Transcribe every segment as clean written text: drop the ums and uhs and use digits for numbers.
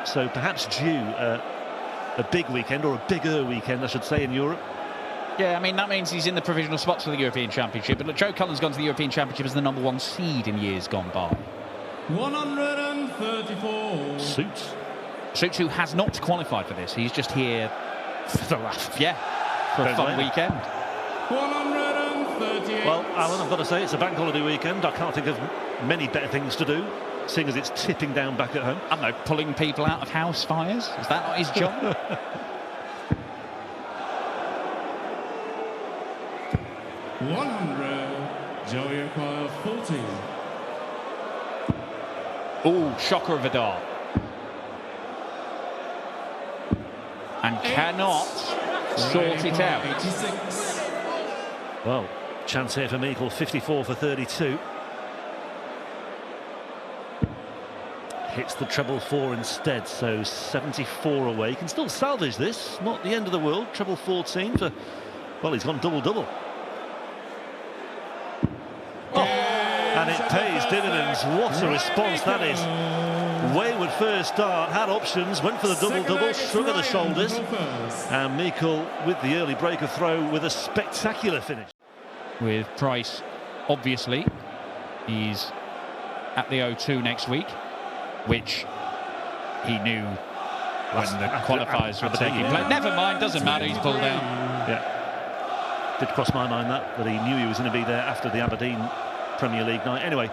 so perhaps due a big weekend, or a bigger weekend, I should say, in Europe. Yeah, I mean, that means he's in the provisional spots for the European Championship. But look, Joe Cullen's gone to the European Championship as the #1 seed in years gone by. 134. Suits, who has not qualified for this. He's just here for the laugh, for a fun weekend. 138. Well, Alan, I've got to say, it's a bank holiday weekend. I can't think of many better things to do, seeing as it's tipping down back at home. I don't know, pulling people out of house fires? Is that not his job? 100. Joey O'Connor, 14. Oh, shocker of a dart. And cannot sort it out. 86. Well, chance here for Mikl, 54 for 32. Hits the treble 4 instead, so 74 away. He can still salvage this, not the end of the world. Treble 14 for, well, he's gone double-double. And it pays dividends. What a response that is. Wayward first start, had options, went for the double-double, shrug of the shoulders. And Mikl with the early break of throw with a spectacular finish. With Price, obviously, he's at the O2 next week, which he knew when the qualifiers were taking place. Never mind, doesn't matter, he's pulled out. Yeah. Did cross my mind that he knew he was going to be there after the Aberdeen Premier League night. Anyway,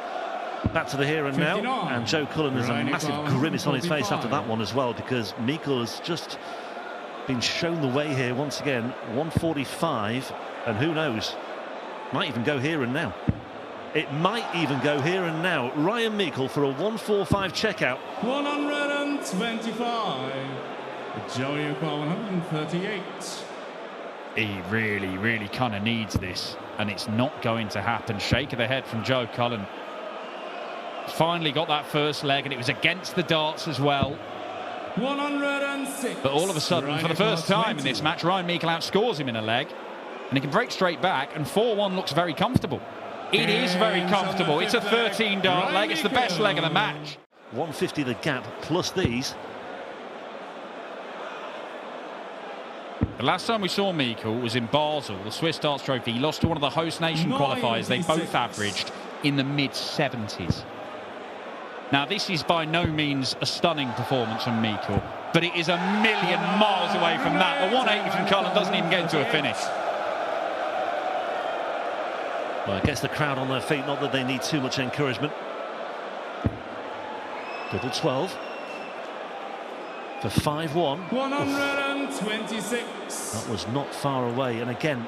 back to the here and now, and Joe Cullen has a massive grimace on his face after that one as well, because Mikl has just been shown the way here once again. 145, and who knows, might even go here and now. It might even go here and now. Ryan Mikl for a 145 checkout. 125. Joey O'Connor, 138. He really kind of needs this, and it's not going to happen. Shake of the head from Joe Cullen. Finally got that first leg, and it was against the darts as well. 106. But all of a sudden, for the first time in this match, Ryan Mikl outscores him in a leg, and he can break straight back, and 4-1 looks very comfortable. It is very comfortable. It's a 13-dart leg. It's the best leg of the match. 150 the gap, plus these. The last time we saw Mikl was in Basel, the Swiss Darts Trophy. He lost to one of the host nation qualifiers. They both averaged in the mid-70s. Now, this is by no means a stunning performance from Mikl, but it is a million miles away from that. The 180 from Cullen doesn't even get into a finish. Well, it gets the crowd on their feet, not that they need too much encouragement. Double 12 for 5-1. 126. That was not far away. And again,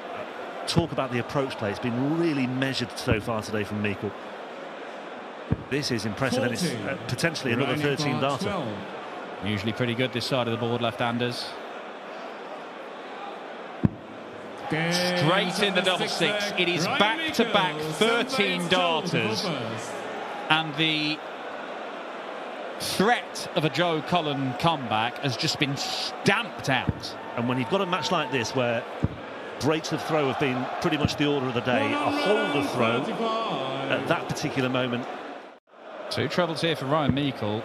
talk about the approach play. It's been really measured so far today from Mikl. This is impressive, 40. And it's potentially another 13-darter. Usually pretty good this side of the board, left-handers. Straight in the double six. It is back-to-back 13-darters. And the threat of a Joe Cullen comeback has just been stamped out. And when you've got a match like this where breaks of throw have been pretty much the order of the day, a hold of throw at that particular moment. 2 trebles here for Ryan Mikl,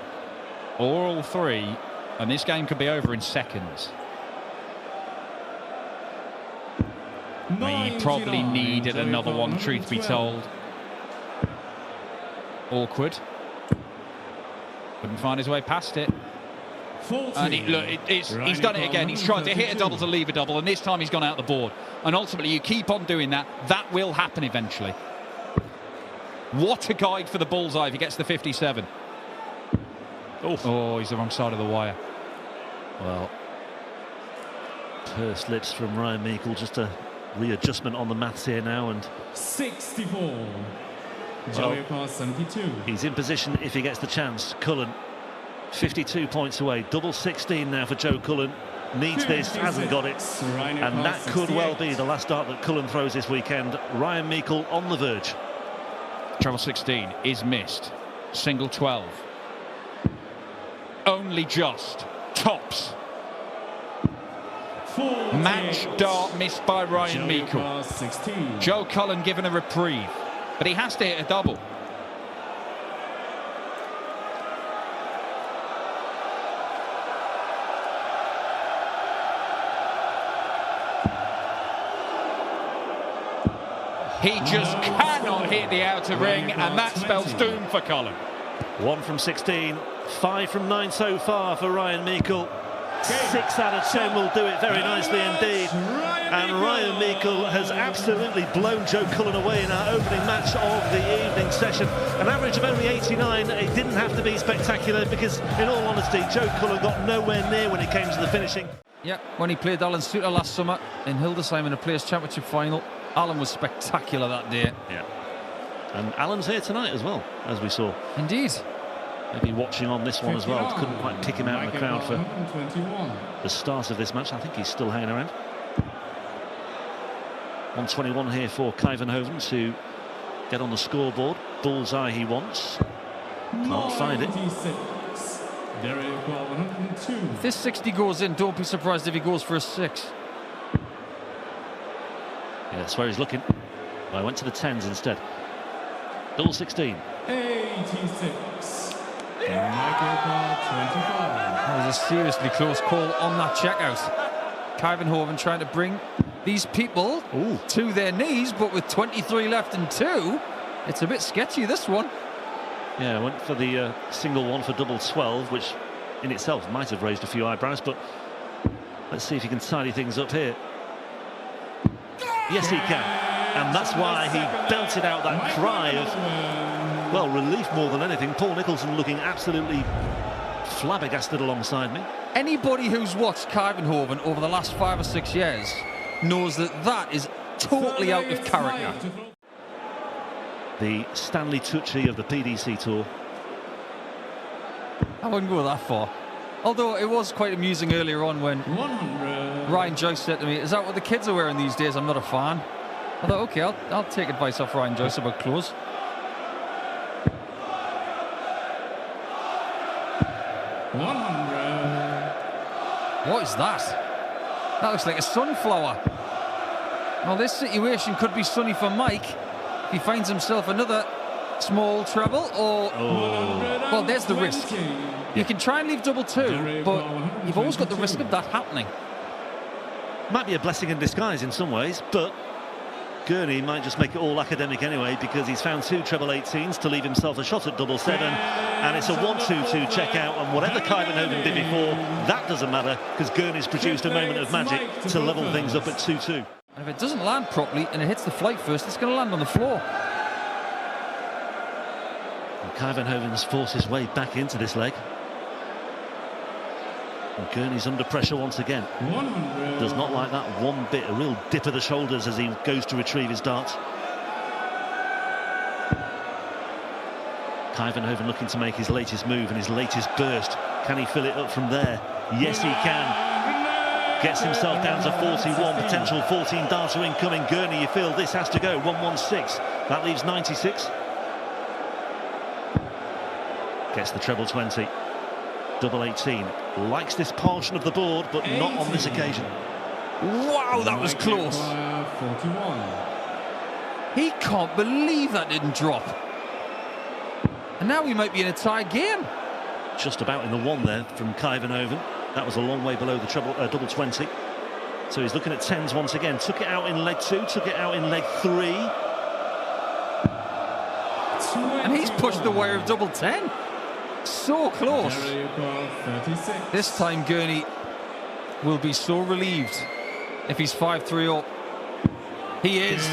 or all 3, and this game could be over in seconds. He probably needed another one, truth be told. Awkward. Couldn't find his way past it. And he's done it again. He's tried to hit a double to leave a double, and this time he's gone out the board. And ultimately, you keep on doing that, that will happen eventually. What a guide for the bullseye if he gets the 57. Oh, he's the wrong side of the wire. Well, pursed lips from Ryan Mikl, just a readjustment on the maths here now, and 64. Joey O'Connor, 72. He's in position if he gets the chance. Cullen, 52 points away. Double 16 now for Joe Cullen. Needs this, hasn't got it, and that could well be the last dart that Cullen throws this weekend. Ryan Mikl on the verge. Treble 16 is missed. Single 12. Only just. Tops. Match dart missed by Ryan Mikl. Joe Cullen given a reprieve, but he has to hit a double. He just cannot hit the outer ring, and that spells doom for Cullen. 1 from 16, 5 from 9 so far for Ryan Mikl. 6 out of 10 will do it very nicely indeed. And Ryan Mikl has absolutely blown Joe Cullen away in our opening match of the evening session. An average of only 89. It didn't have to be spectacular because, in all honesty, Joe Cullen got nowhere near when it came to the finishing. Yeah, when he played Alan Suter last summer in Hildesheim in a Players' Championship final, Alan was spectacular that day. Yeah. And Alan's here tonight as well, as we saw. Indeed. Maybe watching on this one as well. Couldn't quite kick him out in the crowd for the start of this match. I think he's still hanging around. 121 here for Hovven to get on the scoreboard. Bullseye he wants. Can't find it. If this 60 goes in, don't be surprised if he goes for a 6. Yeah, that's where he's looking. Well, I went to the 10s instead. Double 16. 86. That was a seriously close call on that checkout. Hovven trying to bring these people to their knees, but with 23 left and 2, it's a bit sketchy, this one. Yeah, went for the single one for double 12, which in itself might have raised a few eyebrows, but let's see if he can tidy things up here. Yes, he can. And that's why he belted out that cry of, well, relief more than anything. Paul Nicholson looking absolutely flabbergasted alongside me. Anybody who's watched Hovven over the last 5 or 6 years knows that that is totally out of character. The Stanley Tucci of the PDC Tour. I wouldn't go that far. Although it was quite amusing earlier on when Ryan Joyce said to me, "Is that what the kids are wearing these days? I'm not a fan." I thought, okay, I'll take advice off Ryan Joyce about clothes. 100. What is that? That looks like a sunflower. Well, this situation could be sunny for Mike if he finds himself another small treble, or... Well, there's the risk. You can try and leave double 2, but you've always got the risk of that happening. Might be a blessing in disguise in some ways, but Gurney might just make it all academic anyway, because he's found 2 treble 18s to leave himself a shot at double 7, and it's a 1-2-2 check out, and whatever Hovven did before, that doesn't matter, because Gurney's produced a moment of magic to level things up at 2-2. And if it doesn't land properly and it hits the flight first, it's going to land on the floor. Hovven's forced his way back into this leg. And Gurney's under pressure once again. 100. Does not like that one bit. A real dip of the shoulders as he goes to retrieve his darts. Hovven looking to make his latest move and his latest burst. Can he fill it up from there? Yes, he can. Gets himself down to 41. Potential 14 darts are incoming. Gurney, you feel this has to go. 116. That leaves 96. Gets the treble 20. Double 18. Likes this portion of the board, but 18. Not on this occasion. Wow, that was close. 41. He can't believe that didn't drop. And now we might be in a tie game. Just about in the 1 there from Hovven. That was a long way below the double 20. So he's looking at 10s once again. Took it out in leg 2, took it out in leg 3. And he's pushed the wire of double 10. So close. This time Gurney will be so relieved if he's 5-3 up. He is.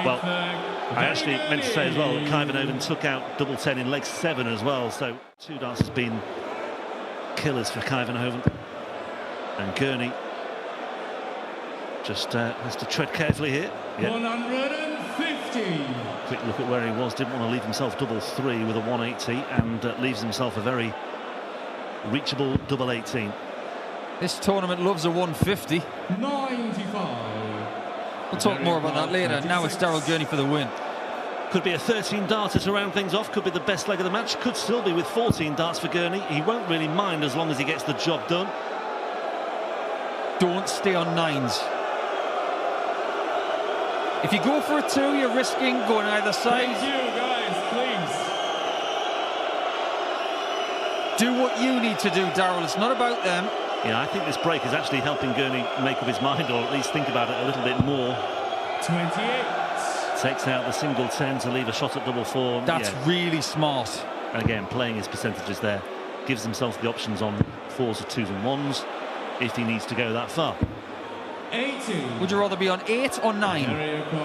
Well, I actually meant to say as well that Hovven took out double 10 in leg 7 as well. So 2 darts has been killers for Hovven. And Gurney just has to tread carefully here. Yep. 150. Quick look at where he was. Didn't want to leave himself double 3 with a 180, and leaves himself a very reachable double 18. This tournament loves a 150. 95. We'll talk more about that later. Now it's Daryl Gurney for the win. Could be a 13 darter to round things off. Could be the best leg of the match. Could still be with 14 darts for Gurney. He won't really mind as long as he gets the job done. Don't stay on 9s. If you go for a 2, you're risking going either side. Thank you, guys, please. Do what you need to do, Daryl. It's not about them. Yeah, I think this break is actually helping Gurney make up his mind, or at least think about it a little bit more. 28. Takes out the single 10 to leave a shot at double 4. That's really smart. And again, playing his percentages there. Gives himself the options on 4s or 2s and 1s if he needs to go that far. 80. Would you rather be on 8 or 9?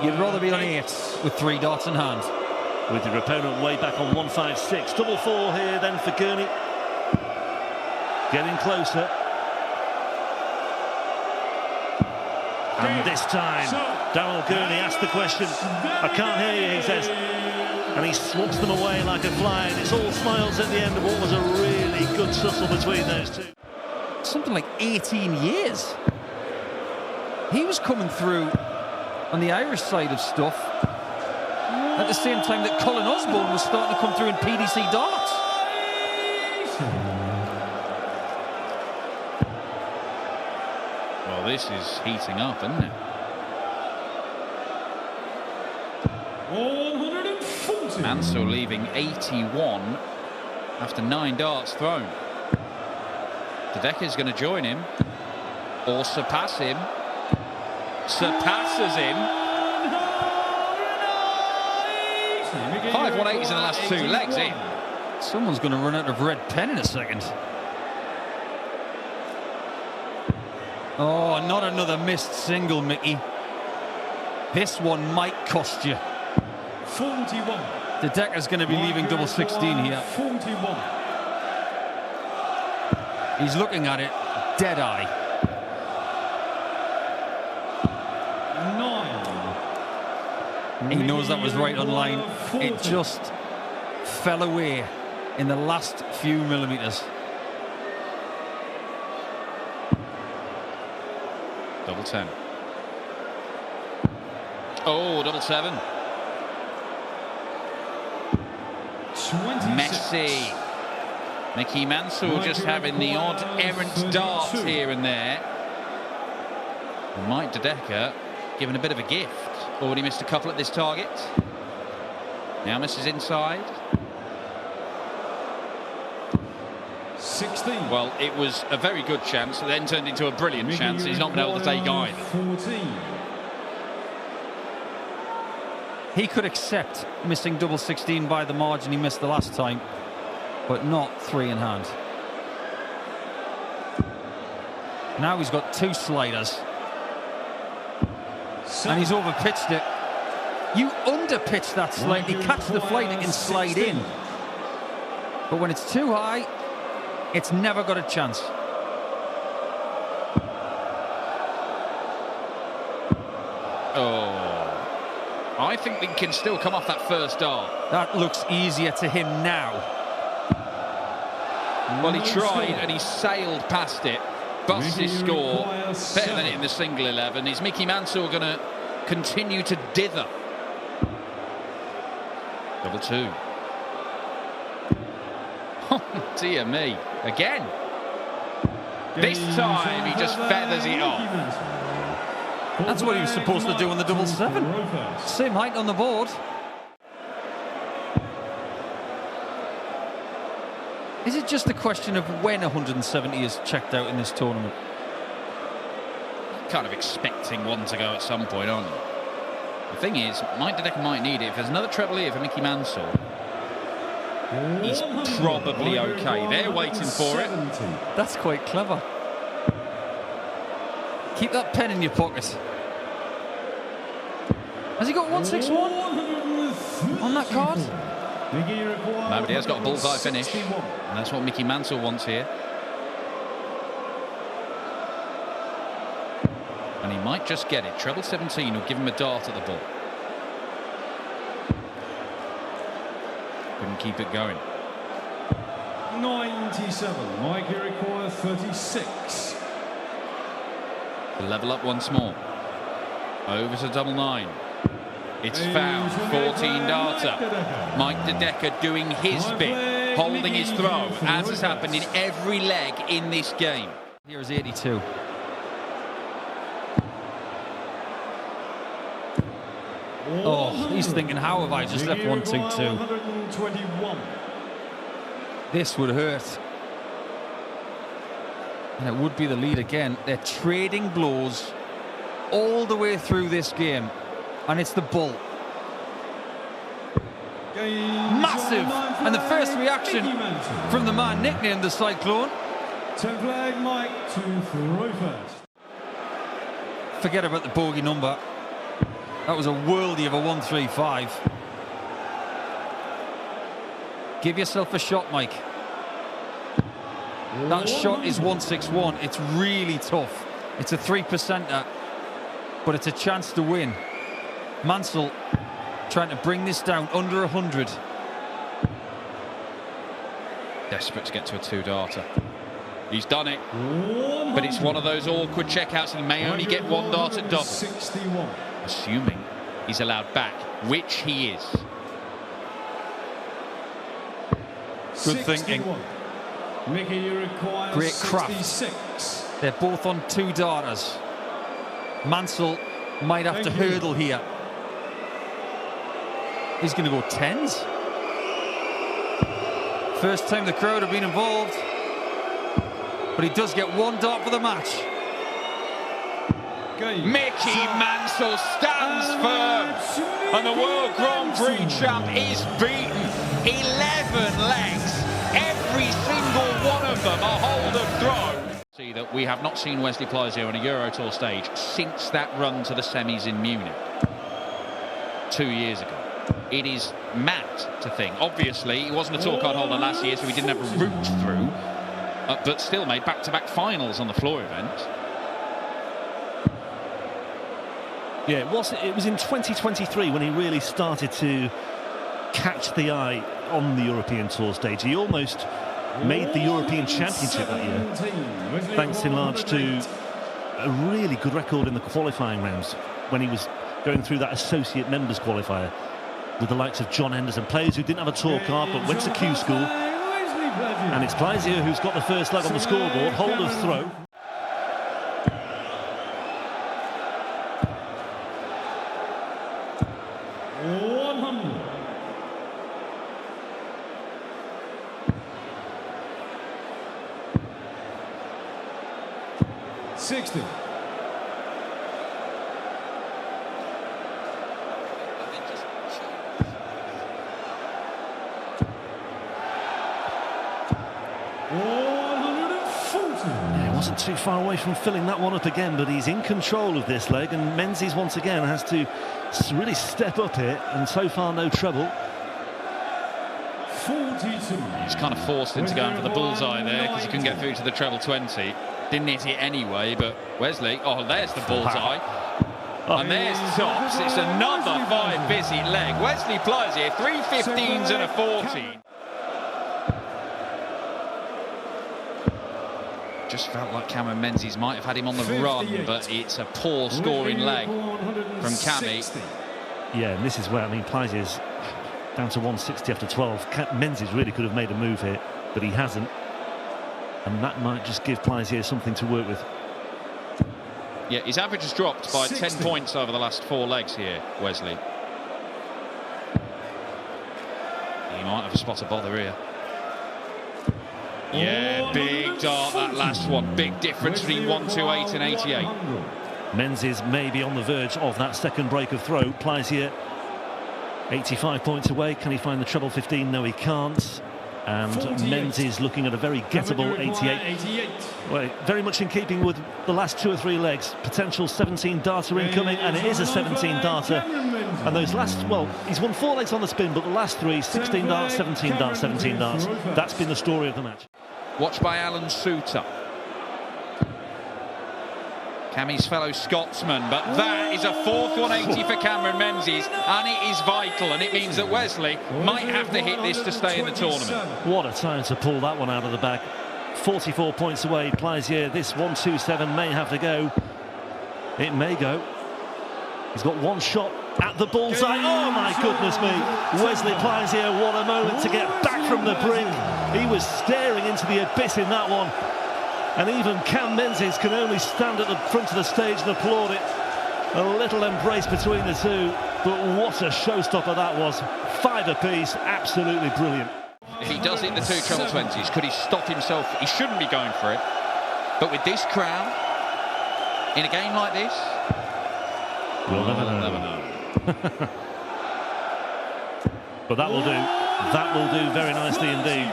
You'd rather be on 8 with 3 darts in hand. With your opponent way back on 156. Double 4 here then for Gurney. Getting closer. And this time, Darryl Gurney asked the question. I can't hear you, he says. And he swats them away like a fly. And it's all smiles at the end of what was a really good tussle between those two. Something like 18 years. He was coming through on the Irish side of stuff at the same time that Cullen Osborne was starting to come through in PDC darts. Well, this is heating up, isn't it? 140. Mansell leaving 81 after 9 darts thrown. Dedeker's going to join him or surpass him. Surpasses him. 5 180s in the last 2 legs in. Someone's going to run out of red pen in a second. Oh, not another missed single, Mickey. This one might cost you. 41. Dedeker's going to be leaving double 16 here. 41. He's looking at it dead eye. 9. He knows that was right on line. It just fell away in the last few millimetres. Double 10. Oh, double 7. 26. Messy. Mickey Mansell just having the odd errant dart here and there. And Mike Dedeker given a bit of a gift. Already missed a couple at this target. Now misses inside. 16. Well, it was a very good chance, then turned into a brilliant chance. He's not been able to take either. 14. He could accept missing double 16 by the margin he missed the last time, but not 3 in hand. Now he's got 2 sliders. And he's overpitched it. You underpitch that slightly, catch the flight and slide in. But when it's too high, it's never got a chance. Oh, I think he can still come off that first dart. That looks easier to him now. Well, he tried and he sailed past it. Busts his score. Better than it in the single 11. Is Mickey Mansell going to continue to dither? Double 2. Oh, dear me. Again. This time he just feathers it off. That's what he was supposed to do on the double 7. Same height on the board. Is it just a question of when 170 is checked out in this tournament? Kind of expecting one to go at some point, aren't you? The thing is, Mike Dedeker might need it. If there's another treble here for Mickey Mansell, he's probably okay. They're waiting for it. That's quite clever. Keep that pen in your pocket. Has he got 161 on that card? No, but he has got a bullseye finish, and that's what Mickey Mansell wants here. And he might just get it. Treble 17 will give him a dart at the ball. Couldn't keep it going. 97. Mikey requires 36. To level up once more. Over to double 9. It's found. 14 darter. Mike Dedeker doing his bit, holding his throw, as has happened in every leg in this game. Here is 82. Oh, he's thinking, how have I just left 122? This would hurt. And it would be the lead again. They're trading blows all the way through this game. And it's the bull. Massive. And the first reaction from the man nicknamed the Cyclone. 10 flag, Mike to throw first. Forget about the bogey number. That was a worldie of a 135. Give yourself a shot, Mike. That shot is 161. It's really tough. It's a 3%er, but it's a chance to win. Mansell trying to bring this down under 100. Desperate to get to a two-darter. He's done it, but it's one of those awkward checkouts, and he may only get one dart at double. 61. Assuming he's allowed back, which he is. Good thinking. Mickey, you require Great craft. 66. They're both on two darters. Mansell might have to hurdle here. He's going to go tens. First time the crowd have been involved. But he does get one dart for the match. Mickey Mansell stands firm, and the World Grand Prix champ is beaten. 11 legs, every single one of them a hold of throw. See that we have not seen Wesley Plaisir on a Euro Tour stage since that run to the semis in Munich 2 years ago. It is mad to think. Obviously, he wasn't a tour card holder last year, so he didn't have a route through, but still made back-to-back finals on the floor event. Yeah, it was in 2023 when he really started to catch the eye on the European Tour stage. He almost made the European Championship that year, thanks in large to a really good record in the qualifying rounds when he was going through that associate members qualifier with the likes of John Henderson, players who didn't have a tour card but went to Q school. And it's Plaisir who's got the first leg on the scoreboard, hold of throw. Wasn't too far away from filling that one up again, but he's in control of this leg, and Menses once again has to really step up here, and so far no trouble. 42. He's kind of forced into going for the bullseye there because he couldn't get through to the treble 20. Didn't hit it anyway, but Wesley, oh, there's the bullseye. And there's tops. It's another 5 busy leg. Wesley Plaisir, 3 15s and a 14. Just felt like Cameron Menzies might have had him on the run, but it's a poor scoring leg from Cammy. Yeah, and this is where, I mean, Plaisir's down to 160 after 12. Menzies really could have made a move here, but he hasn't. And that might just give Plaisir something to work with. Yeah, his average has dropped by 10 points over the last 4 legs here, Wesley. He might have a spot of bother here. Yeah, big dart, that last one. Big difference between 128 and 88. Menzies may be on the verge of that second break of throw. Plaisir 85 points away. Can he find the treble 15? No, he can't. And Menzies looking at a very gettable 88. Well, very much in keeping with the last 2 or 3 legs. Potential 17 darter incoming, and it is a 17 darter. And those last, well, he's won 4 legs on the spin, but the last 3, 16 darts, 17 darts, 17 darts. That's been the story of the match. Watched by Alan Souter. Cammy's fellow Scotsman, but that is a 4th 180 for Cameron Menzies, and it is vital, and it means that Wesley might have to hit this to stay in the tournament. What a time to pull that one out of the bag. 44 points away. Plaisir, this 127 may have to go. It may go. He's got one shot at the bullseye. Oh my goodness me. Wesley Plaisir, what a moment to get back from the brink. He was staring into the abyss in that one. And even Cam Menzies can only stand at the front of the stage and applaud it. A little embrace between the two, but what a showstopper that was. 5 apiece, absolutely brilliant. He does hit the 2 treble 20s. Could he stop himself? He shouldn't be going for it. But with this crowd, in a game like this, we'll never know. But that will do. That will do very nicely indeed.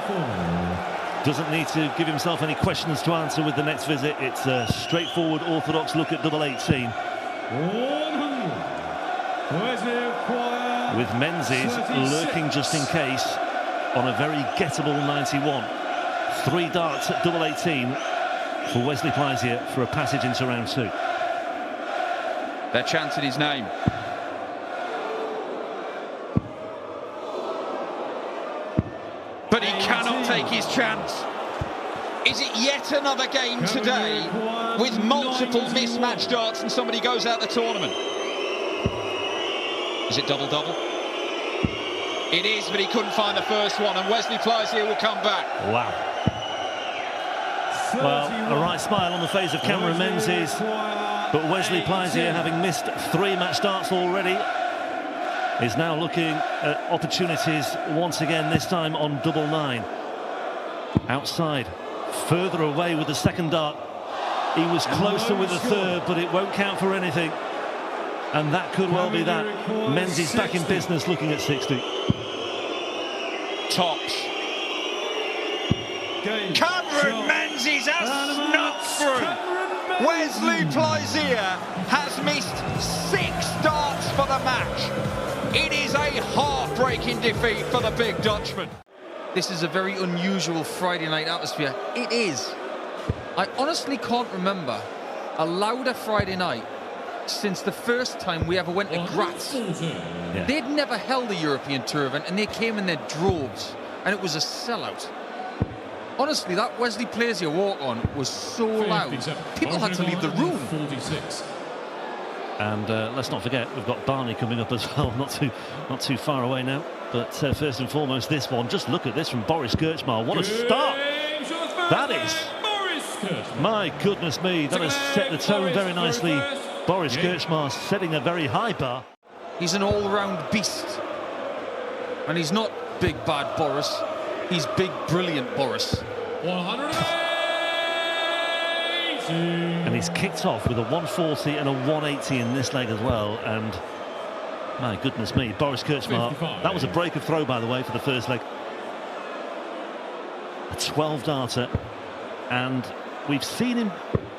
Doesn't need to give himself any questions to answer with the next visit. It's a straightforward, orthodox look at double 18. With Menses lurking just in case on a very gettable 91. 3 darts at double 18 for Wesley Pleisier for a passage into round 2. They're chanting his name. But he cannot take his chance. Is it yet another game today with multiple mismatched darts and somebody goes out the tournament? Is it double-double? It is, but he couldn't find the first one, and Wesley Pleisier will come back. Wow. Well, a right smile on the face of Cameron Menses, but Wesley Pleisier, having missed 3 match darts already, is now looking at opportunities once again, this time on double 9. Outside, further away with the second dart. He was closer with the third, but it won't count for anything. And that could well be that. Menses back in business, looking at 60. Tops. Cameron Menses has snuck through. Wesley Pleisier has missed 6 darts for the match. It is a heartbreaking defeat for the big Dutchman. This is a very unusual Friday night atmosphere. It is. I honestly can't remember a louder Friday night since the first time we ever went to Graz. Yeah. They'd never held a European Tour event, and they came in their droves, and it was a sellout. Honestly, that Wesley Pleisier walk-on was so loud, people had to leave the room. And let's not forget, we've got Barney coming up as well, not too far away now. But first and foremost, this one, just look at this from Boris Gerschar. What a start that is. My goodness me, that has set the tone very nicely. Boris Gerschar setting a very high bar. He's an all-round beast. And he's not big bad Boris, he's big brilliant Boris. 180. And he's kicked off with a 140 and a 180 in this leg as well. And my goodness me, Boris Gerschar, that was a break of throw, by the way, for the first leg. A 12-darter. And we've seen him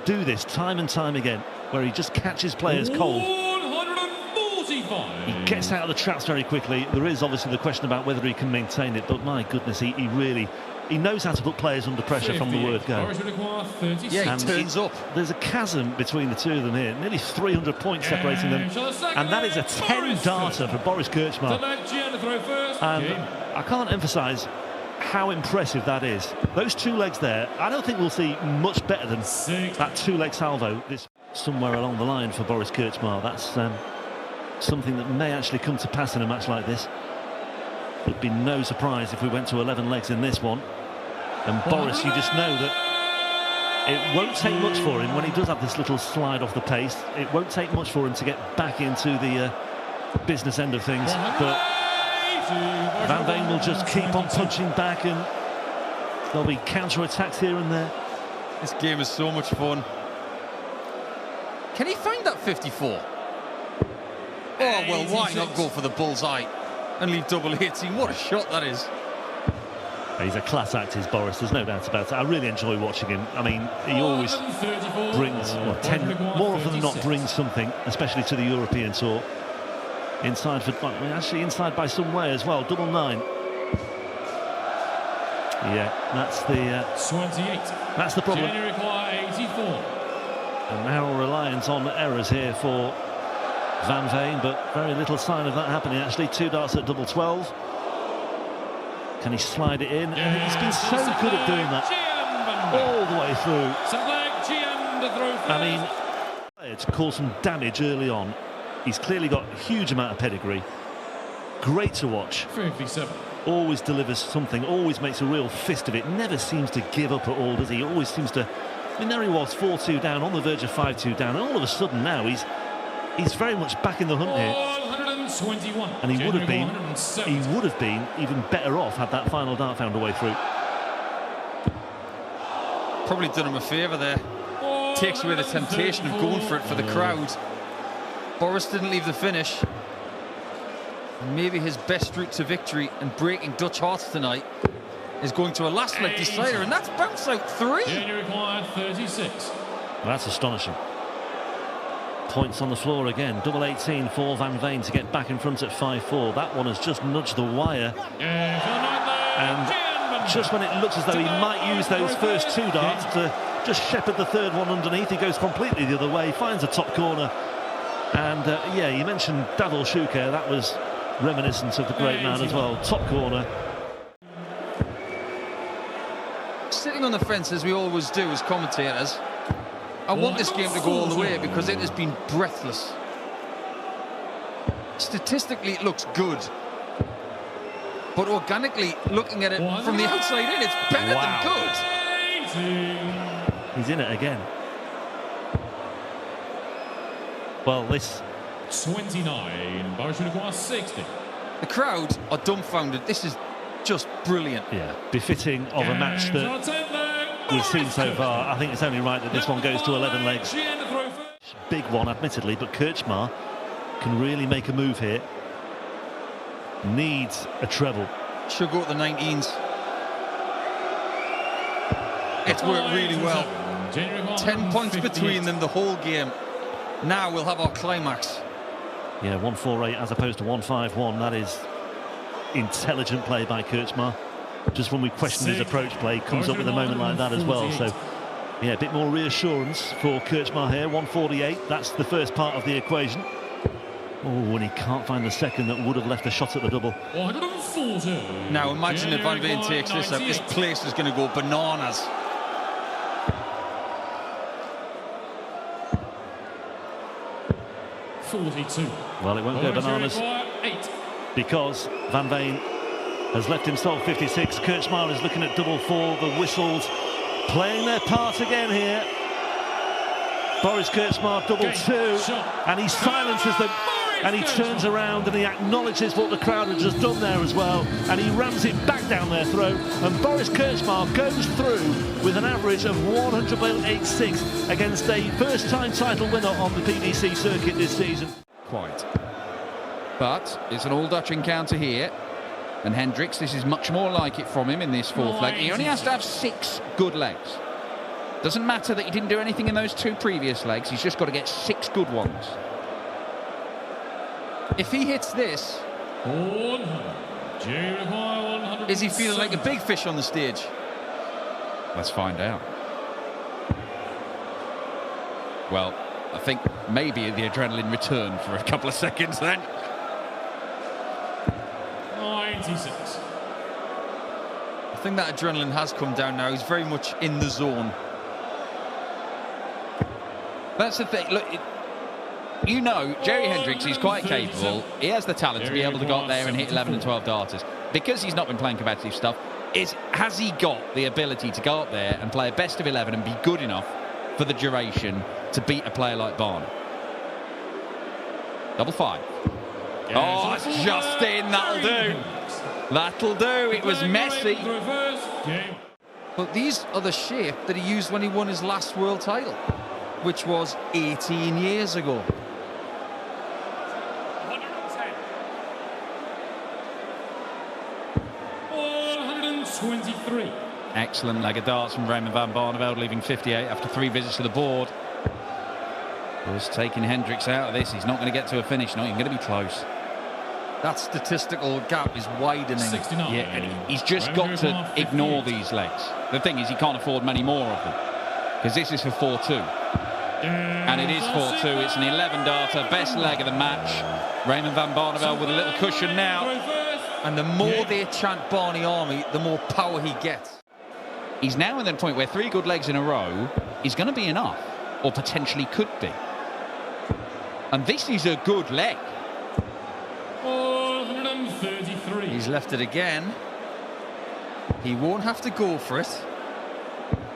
do this time and time again, where he just catches players cold. 145. He gets out of the traps very quickly. There is obviously the question about whether he can maintain it, but my goodness, he knows how to put players under pressure from the word go. Yeah, he turns up. There's a chasm between the two of them here, nearly 300 points separating them, and that is a 10-darter for Boris Gerschar. And I can't emphasise how impressive that is. Those 2 legs there, I don't think we'll see much better than that 2-leg salvo this somewhere along the line for Boris Gerschar. That's something that may actually come to pass in a match like this. It'd be no surprise if we went to 11 legs in this one. And Boris, you just know that it won't take much for him when he does have this little slide off the pace. It won't take much for him to get back into the business end of things. But Van Veen will just keep on punching back, and there'll be counter-attacks here and there. This game is so much fun. Can he find that 54? Oh, well, why not go for the bullseye and leave double 18? What a shot that is. He's a class act, is Boris, there's no doubt about it. I really enjoy watching him. I mean, he always brings, more often than not, brings something, especially to the European Tour. Inside for, actually inside by some way as well, double 9. Yeah, that's the 28. That's the problem. 84. And now reliant on errors here for Van Veen, but very little sign of that happening actually. 2 darts at double 12. Can he slide it in? And he's been so good at doing that all the way through. I mean, to cause some damage early on. He's clearly got a huge amount of pedigree. Great to watch. 57. Always delivers something, always makes a real fist of it. Never seems to give up at all, does he? Always seems to... I mean, there he was, 4-2 down, on the verge of 5-2 down, and all of a sudden now he's very much back in the hunt here. 121. And he would have been even better off had that final dart found a way through. Probably done him a favour there. Takes away the temptation of going for it for the crowd. Boris didn't leave the finish. Maybe his best route to victory and breaking Dutch hearts tonight is going to a last leg decider, and that's bounced out 3. Junior required 36. That's astonishing. Points on the floor again. Double 18 for Van Veen to get back in front at 5-4. That one has just nudged the wire. And just when it looks as though he might use those first 2 darts to just shepherd the third one underneath, he goes completely the other way, finds a top corner. And yeah, you mentioned Davor Shuker. That was reminiscent of the great man as well. Top corner. Sitting on the fence, as we always do as commentators, I want this game to go all the way because it has been breathless. Statistically, it looks good. But organically, looking at it from the outside in, it's better than good. He's in it again. Well, this... 29. Boris requires 60. The crowd are dumbfounded. This is just brilliant. Yeah, befitting of a match that we've seen so far. I think it's only right that this one goes to 11 legs. Big one, admittedly, but Gerschar can really make a move here. Needs a treble. Should go at the 19s. It's worked really well. 10 points between them the whole game. Now we'll have our climax. Yeah, 1-4-8 as opposed to 1-5-1. That is intelligent play by Gerschar. Just when we question his approach play, comes up with a moment like that as well. So, yeah, a bit more reassurance for Gerschar here. 148, that's the first part of the equation. Oh, and he can't find the second that would have left a shot at the double. Now imagine if Van Veen takes this up. This place is going to go bananas. Well, it won't go bananas because Van Veen has left himself 56. Gerschar is looking at double 4. The whistles playing their part again here. Boris Gerschar double 2, and he silences them, and he turns around and he acknowledges what the crowd have just done there as well, and he rams it back down their throat, and Boris Gerschar goes through with an average of 100.86 against a first-time title winner on the PDC circuit this season. Quite. But it's an all-Dutch encounter here, and Hrix, this is much more like it from him in this 4th leg. He only has to have 6 good legs. Doesn't matter that he didn't do anything in those 2 previous legs, he's just got to get 6 good ones. If he hits this, is he feeling like a big fish on the stage? Let's find out. Well, I think maybe the adrenaline returned for a couple of seconds then. 96. I think that adrenaline has come down now. He's very much in the zone. That's the thing. Look, you know, Jerry Hrix is quite capable. He has the talent to be able to go up there and hit 11 and 12 darters. Because he's not been playing competitive stuff, has he got the ability to go up there and play a best of 11 and be good enough for the duration to beat a player like Barneveld? Double 5. Oh, it's just in. That'll do. That'll do. It was messy. But these are the shape that he used when he won his last world title, which was 18 years ago. 123. Excellent leg of darts from Raymond van Barneveld, leaving 58 after 3 visits to the board. Was taking Hrix out of this. He's not going to get to a finish. Not even going to be close. That statistical gap is widening. 69. Yeah, and he's just got to ignore these legs. The thing is, he can't afford many more of them, because this is for 4-2. And it is 4-2. It's an 11-darter, best leg of the match. Raymond van Barneveld with a little cushion now. And the more they chant Barney Army, the more power he gets. He's now at the point where 3 good legs in a row is going to be enough, or potentially could be. And this is a good leg. 133. He's left it again. He won't have to go for it.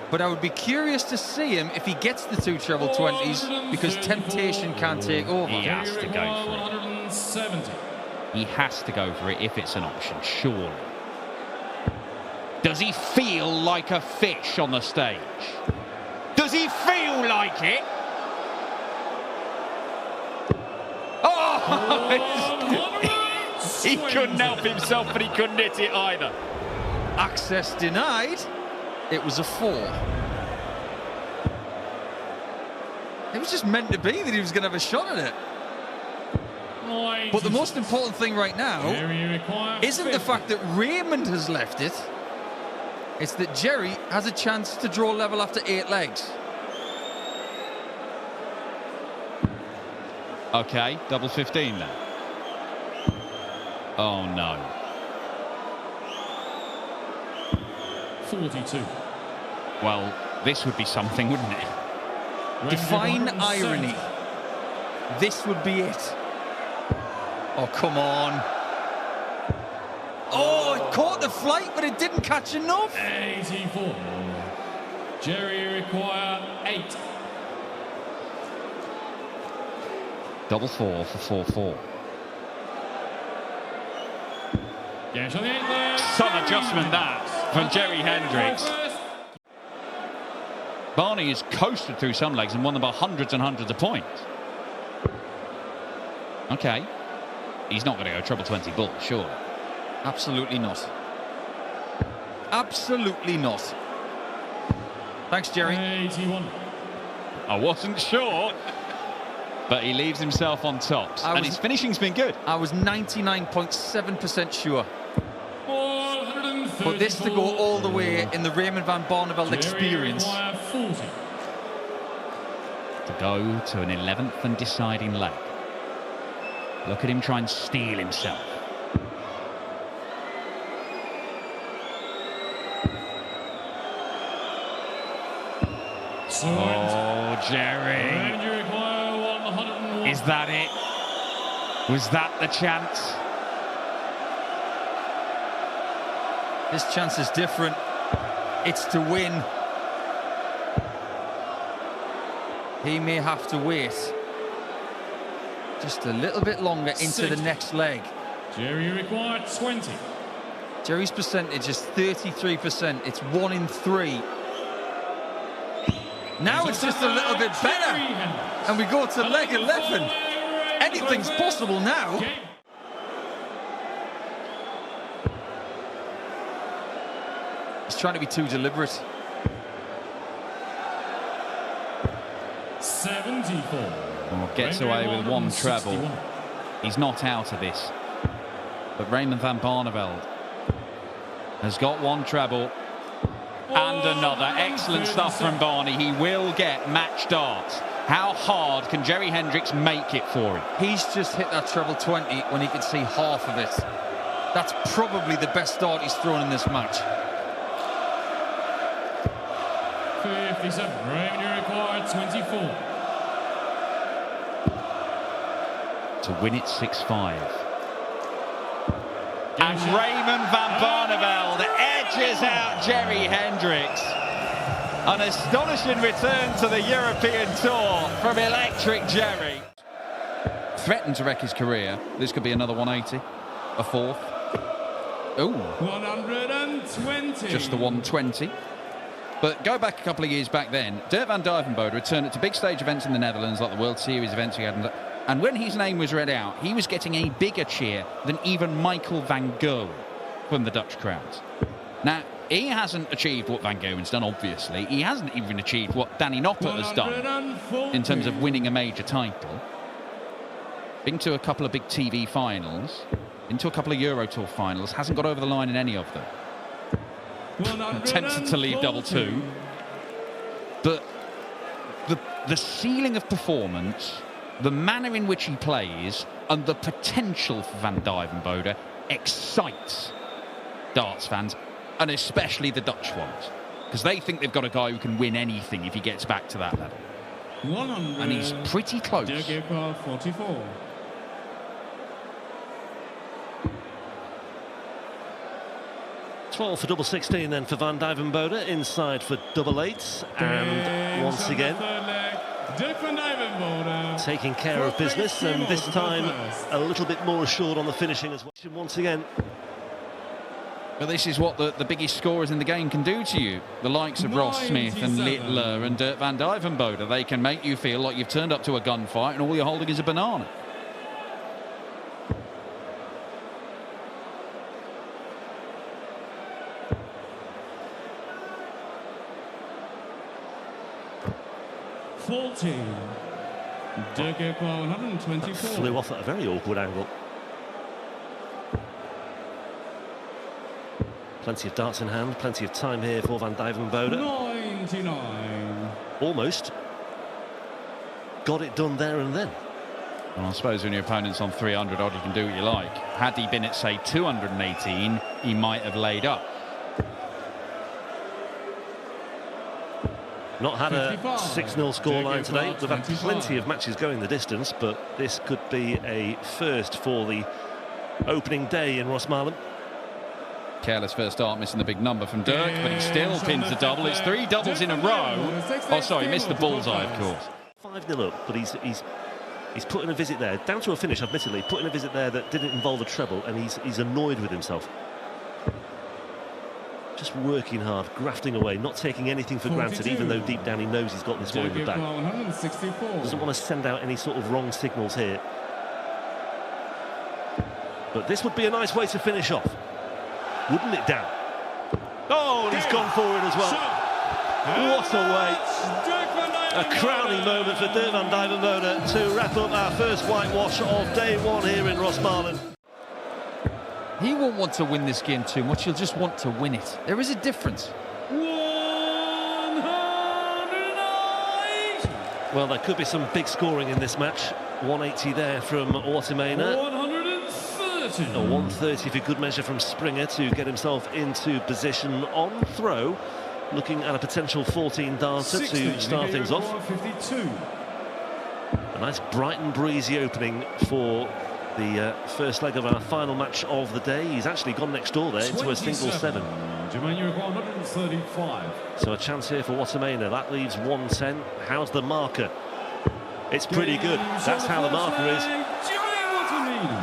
But I would be curious to see him if he gets the 2 treble 20s, because temptation can't take over. He has to go for it. 170. He has to go for it if it's an option, surely. Does he feel like a fish on the stage? Does he feel like it? Oh! He couldn't help himself, but he couldn't hit it either. Access denied. It was a 4. It was just meant to be that he was going to have a shot at it. But the most important thing right now isn't the fact that Raymond has left it. It's that Jerry has a chance to draw level after 8 legs. Okay, double 15 then. Oh no. 42. Well, this would be something, wouldn't it? Define irony. This would be it. Oh, come on. Oh, it caught the flight, but it didn't catch enough. 84. Jerry require 8. Double 4 for 4-4. Yes, on the 8th there. Some adjustment that from Jerry Hendrix. Barney has coasted through some legs and won them by hundreds and hundreds of points. Okay. He's not going to go treble 20 ball, surely. Absolutely not. Absolutely not. Thanks, Jerry. 81. I wasn't sure, but he leaves himself on top. And his finishing's been good. I was 99.7% sure. But this to go all the way in the Raymond van Barneveld experience. To go to an 11th and deciding leg. Look at him try and steal himself. Oh, Jerry. Is that it? Was that the chance? This chance is different. It's to win. He may have to wait just a little bit longer into the next leg. Jerry required 20. Jerry's percentage is 33%. It's 1 in 3. Now it's just a little bit better. And we go to leg 11. Anything's possible now. He's trying to be too deliberate. 74. Oh, gets away with 1 treble. He's not out of this. But Raymond van Barneveld has got 1 treble and another. Excellent stuff from Barney. He will get match darts. How hard can Jerry Hendrix make it for him? He's just hit that treble 20 when he could see half of it. That's probably the best dart he's thrown in this match. 57. Raymond required 24. To win it 6-5. And Raymond van Barneveld edges out Jerry Hendrix. An astonishing return to the European Tour from Electric Jerry. Threatened to wreck his career. This could be another 180. A 4th. Ooh. 120. Just the 120. But go back a couple of years back then, Dirk van Dijvenbode returned it to big stage events in the Netherlands, like the World Series events he had. And when his name was read out, he was getting a bigger cheer than even Mikl van Gerwen from the Dutch crowds. Now, he hasn't achieved what Van Gerwen's done, obviously. He hasn't even achieved what Danny Noppert has done in terms of winning a major title. Been to a couple of big TV finals, been to a couple of Euro Tour finals, hasn't got over the line in any of them. Attempted to leave double 2. But the ceiling of performance, the manner in which he plays, and the potential for Van Dijvenbode excites darts fans, and especially the Dutch ones, because they think they've got a guy who can win anything if he gets back to that level. 100. And he's pretty close. 44. For double 16 then for Van Dijvenbode, inside for double 8, and once again taking care of business, and this time a little bit more assured on the finishing as well. Once again. But this is what the biggest scorers in the game can do to you. The likes of Ross Smith and Littler and Dirk van Dijvenbode. They can make you feel like you've turned up to a gunfight and all you're holding is a banana. 14. Gerschar 124. That flew off at a very awkward angle. Plenty of darts in hand, plenty of time here for Van Dijvenbode. 99. Almost got it done there and then. Well, I suppose when your opponent's on 300 odd, you can do what you like. Had he been at, say, 218, he might have laid up. Not had a 6-0 scoreline today. We've had plenty of matches going the distance, but this could be a first for the opening day in Rosmalen. Careless first start, missing the big number from Bergh, but he still pins the double. It's 3 doubles in a row. Oh, sorry, missed the bullseye, of course. 5-0 up, but he's put in a visit there, down to a finish, admittedly, put in a visit there that didn't involve a treble, and he's annoyed with himself. Just working hard, grafting away, not taking anything for granted, even though deep down he knows he's got this one in the bag. Doesn't want to send out any sort of wrong signals here. But this would be a nice way to finish off, wouldn't it, Dan? Oh, and he's gone for it as well. What a way. A crowning moment for Van Dijvenbode to wrap up our first whitewash of day one here in Rosmalen. He won't want to win this game too much, he'll just want to win it. There is a difference. 108. Well, there could be some big scoring in this match. 180 there from Rosmalen. 130. A 130 for good measure from Springer to get himself into position on throw. Looking at a potential 14 darter to start things off. 52. A nice bright and breezy opening for the first leg of our final match of the day. He's actually gone next door there into a single 7. 135. So a chance here for Rosmalen. That leaves 110. How's the marker? It's pretty good. That's how the marker is.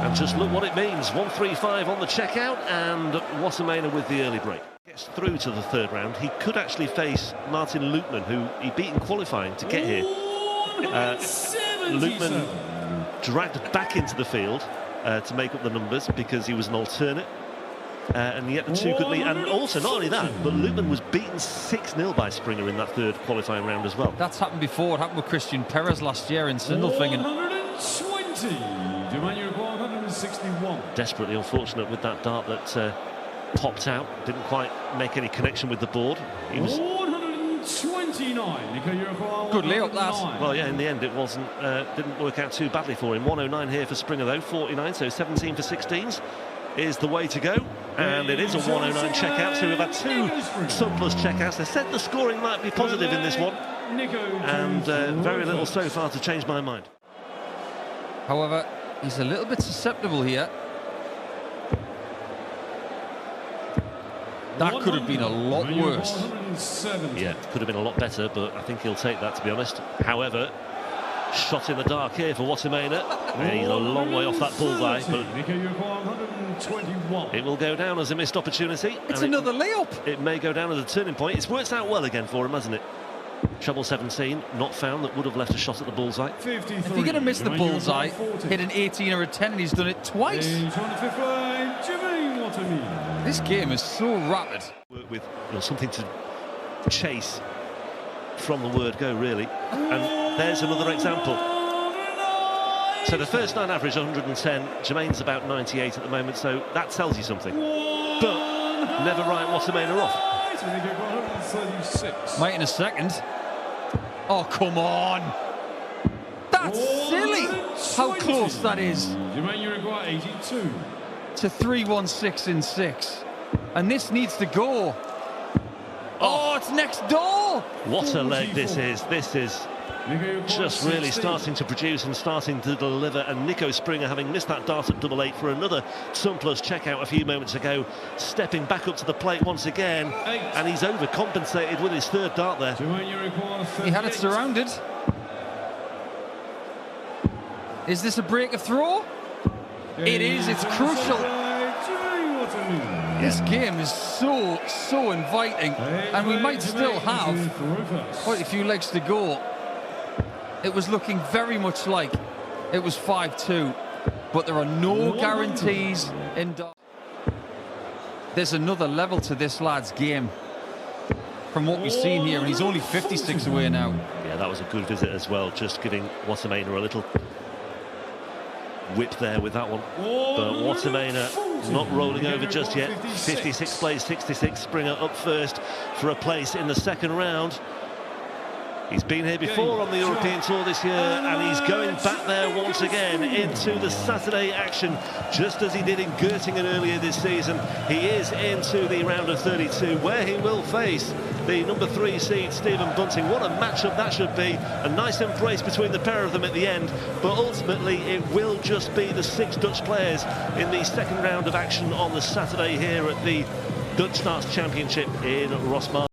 And just look what it means. 135 on the checkout, and Rosmalen with the early break. Gets through to the third round. He could actually face Martin Loopman, who he beat in qualifying to get here. Loopman dragged back into the field to make up the numbers because he was an alternate. And yet the two could lead. And also, not only that, but Loopman was beaten 6-0 by Springer in that third qualifying round as well. That's happened before. It happened with Christian Perez last year in Sindelfingen. 120. 161. Desperately unfortunate with that dart that popped out. Didn't quite make any connection with the board. He was 129. Good layup, that. well, yeah. In the end, it wasn't. Didn't work out too badly for him. 109 here for Springer though. 49, so 17 for 16s is the way to go. And it is a 109 checkout. So we've had 2 surplus checkouts. They said the scoring might be positive in this one, and very little so far to change my mind. However, he's a little bit susceptible here. That could have been a lot worse. Yeah, could have been a lot better, but I think he'll take that, to be honest. However, shot in the dark here for Rosmalen. He's a long way off that bullseye, but it will go down as a missed opportunity. It's another layup. It may go down as a turning point. It's worked out well again for him, hasn't it? Treble 17, not found, that would have left a shot at the bullseye. If you're going to miss the bullseye, hit an 18 or a 10, and he's done it twice. This game is so rapid. Work with something to chase from the word go, really. And there's another example. So the first 9 average 110. Jermaine's about 98 at the moment, so that tells you something. But never write Rosmalen off. Might in a second. Oh, come on. That's silly. How close that is. 82. To 3-1-6 in 6. And this needs to go. Oh, it's next door. What a leg this is. This is just really starting to produce and starting to deliver. And Nico Springer, having missed that dart at double 8 for another surplus checkout a few moments ago, stepping back up to the plate once again, and he's overcompensated with his third dart there. He had it surrounded. Is this a break of throw? It is. It's crucial. This game is so inviting, and we might still have quite a few legs to go. It was looking very much like it was 5-2, but there are no guarantees in. There's another level to this lad's game. from what we've seen here, and he's only 56 away now. Yeah, that was a good visit as well, just giving Rosmalen a little whip there with that one. But Rosmalen not rolling over just yet. 56 plays 66. Springer up first for a place in the second round. He's been here before on the European Tour this year, and he's going back there once again into the Saturday action, just as he did in Göttingen earlier this season. He is into the round of 32, where he will face the number 3 seed Stephen Bunting. What a matchup that should be. A nice embrace between the pair of them at the end, but ultimately it will just be the 6 Dutch players in the second round of action on the Saturday here at the Dutch Darts Championship in Rosmalen.